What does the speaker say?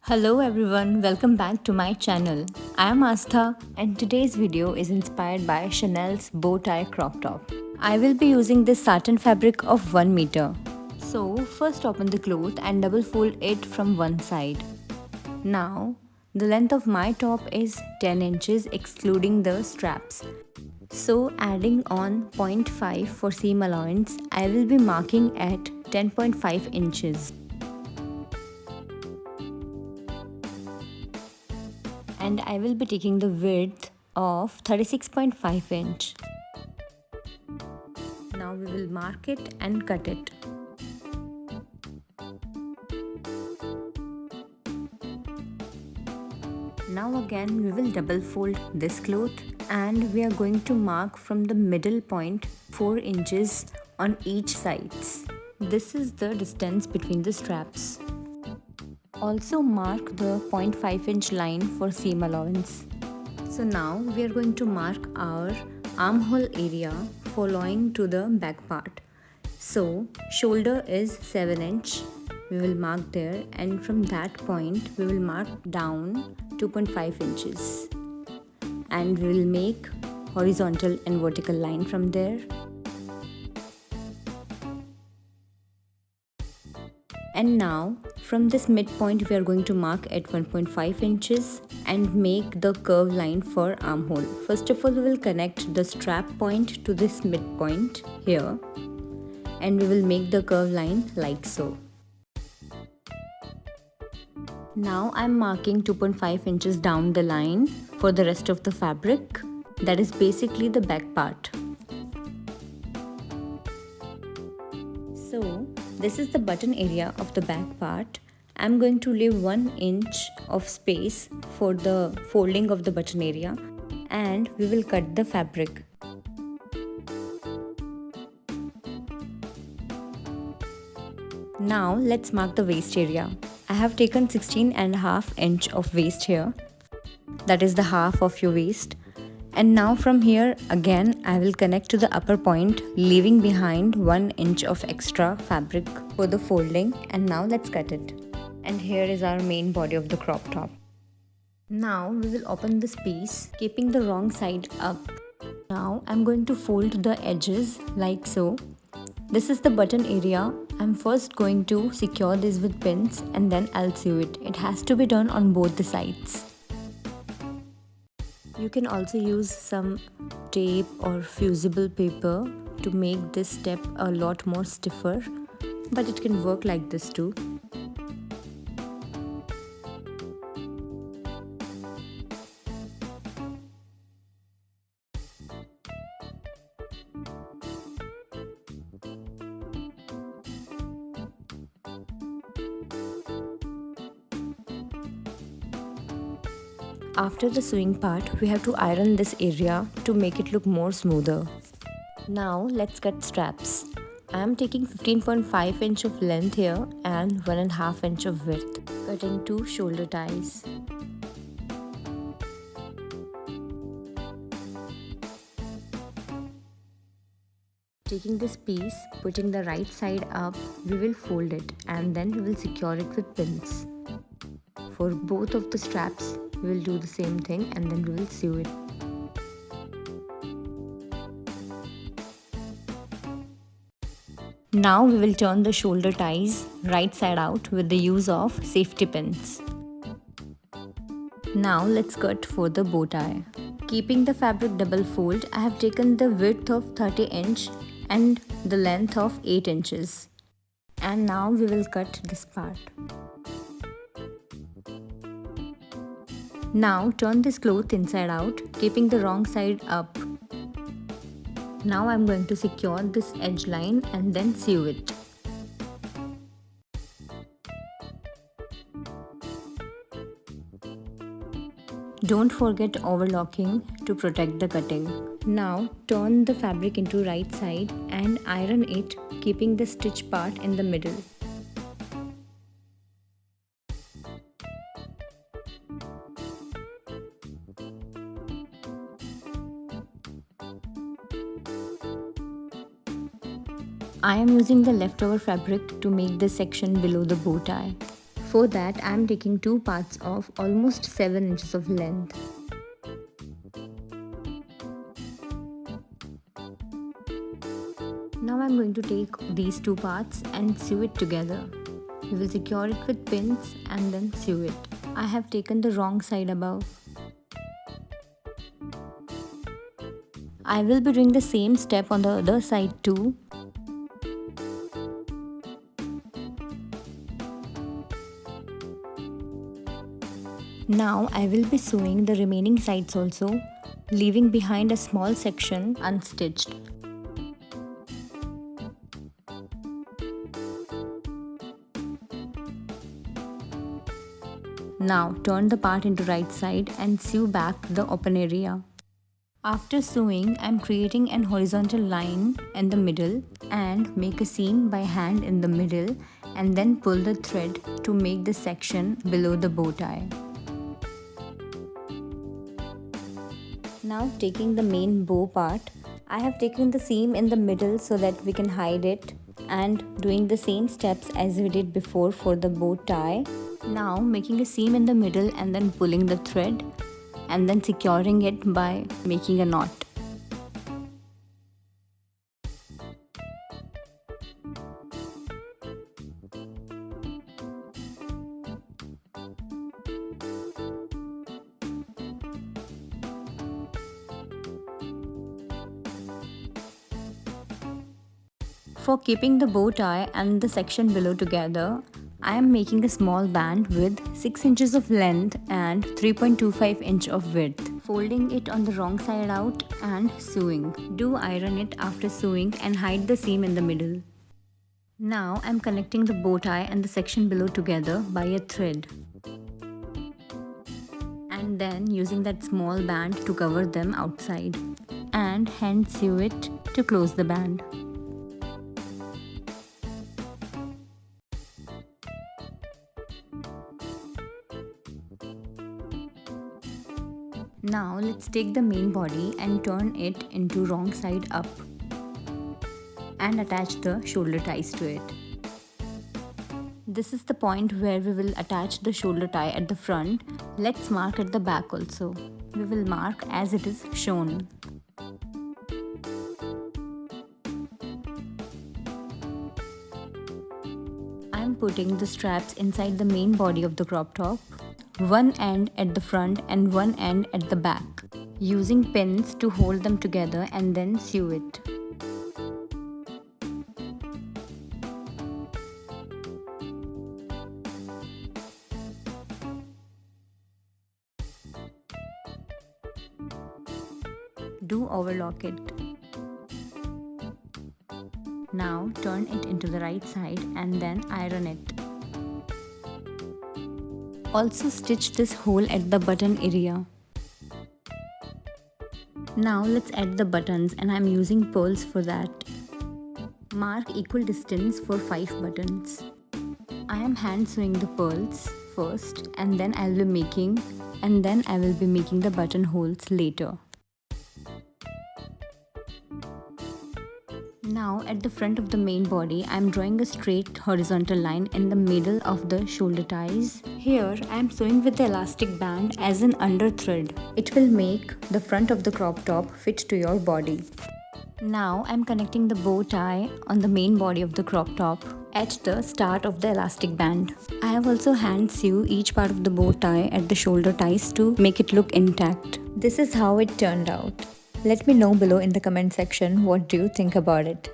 Hello everyone, welcome back to my channel. I am Astha and today's video is inspired by Chanel's bow tie crop top. I will be using this satin fabric of 1 meter. So first open the cloth and double fold it from one side. Now the length of my top is 10 inches excluding the straps. So adding on 0.5 for seam allowance, I will be marking at 10.5 inches. And I will be taking the width of 36.5 inch. Now we will mark it and cut it. Now again we will double fold this cloth and we are going to mark from the middle point 4 inches on each sides. This is the distance between the straps. Also mark the 0.5 inch line for seam allowance. So now we are going to mark our armhole area following to the back part. So shoulder is 7 inch. We will mark there and from that point we will mark down 2.5 inches. And we will make horizontal and vertical line from there. And now from this midpoint we are going to mark at 1.5 inches and make the curve line for armhole. First of all we will connect the strap point to this midpoint here and we will make the curve line like so. Now I am marking 2.5 inches down the line for the rest of the fabric, that is basically the back part. So this is the button area of the back part. I'm going to leave 1 inch of space for the folding of the button area and we will cut the fabric. Now let's mark the waist area. I have taken 16.5 inch of waist here. That is the half of your waist. And now from here again I will connect to the upper point, leaving behind 1 inch of extra fabric for the folding, and now let's cut it. And here is our main body of the crop top. Now we will open this piece, keeping the wrong side up. Now I'm going to fold the edges like so. This is the button area. I'm first going to secure this with pins and then I'll sew it. It has to be done on both the sides. You can also use some tape or fusible paper to make this step a lot more stiffer, but it can work like this too. After the sewing part, we have to iron this area to make it look more smoother. Now let's cut straps. I am taking 15.5 inch of length here and 1.5 inch of width, cutting 2 shoulder ties. Taking this piece, putting the right side up, we will fold it and then we will secure it with pins. For both of the straps, we will do the same thing and then we will sew it. Now we will turn the shoulder ties right side out with the use of safety pins. Now let's cut for the bow tie. Keeping the fabric double fold, I have taken the width of 30 inch and the length of 8 inches. And now we will cut this part. Now turn this cloth inside out, keeping the wrong side up. Now I'm going to secure this edge line and then sew it. Don't forget overlocking to protect the cutting. Now turn the fabric into right side and iron it, keeping the stitch part in the middle. I am using the leftover fabric to make this section below the bow tie. For that, I am taking two parts of almost 7 inches of length. Now I am going to take these two parts and sew it together. We will secure it with pins and then sew it. I have taken the wrong side above. I will be doing the same step on the other side too. Now I will be sewing the remaining sides also, leaving behind a small section unstitched. Now turn the part into right side and sew back the open area. After sewing, I am creating an horizontal line in the middle and make a seam by hand in the middle and then pull the thread to make the section below the bow tie. Now taking the main bow part, I have taken the seam in the middle so that we can hide it and doing the same steps as we did before for the bow tie. Now making a seam in the middle and then pulling the thread and then securing it by making a knot. For keeping the bow tie and the section below together, I am making a small band with 6 inches of length and 3.25 inch of width. Folding it on the wrong side out and sewing. Do iron it after sewing and hide the seam in the middle. Now I am connecting the bow tie and the section below together by a thread. And then using that small band to cover them outside. And hand sew it to close the band. Now let's take the main body and turn it into wrong side up and attach the shoulder ties to it. This is the point where we will attach the shoulder tie at the front. Let's mark at the back also. We will mark as it is shown. I am putting the straps inside the main body of the crop top. One end at the front and one end at the back, using pins to hold them together and then sew it. Do overlock it. Now turn it into the right side and then iron it. Also stitch this hole at the button area. Now let's add the buttons and I'm using pearls for that. Mark equal distance for 5 buttons. I am hand sewing the pearls first and then I will be making the button holes later. Now at the front of the main body, I am drawing a straight horizontal line in the middle of the shoulder ties. Here I am sewing with the elastic band as an under thread. It will make the front of the crop top fit to your body. Now I am connecting the bow tie on the main body of the crop top at the start of the elastic band. I have also hand sew each part of the bow tie at the shoulder ties to make it look intact. This is how it turned out. Let me know below in the comment section what do you think about it.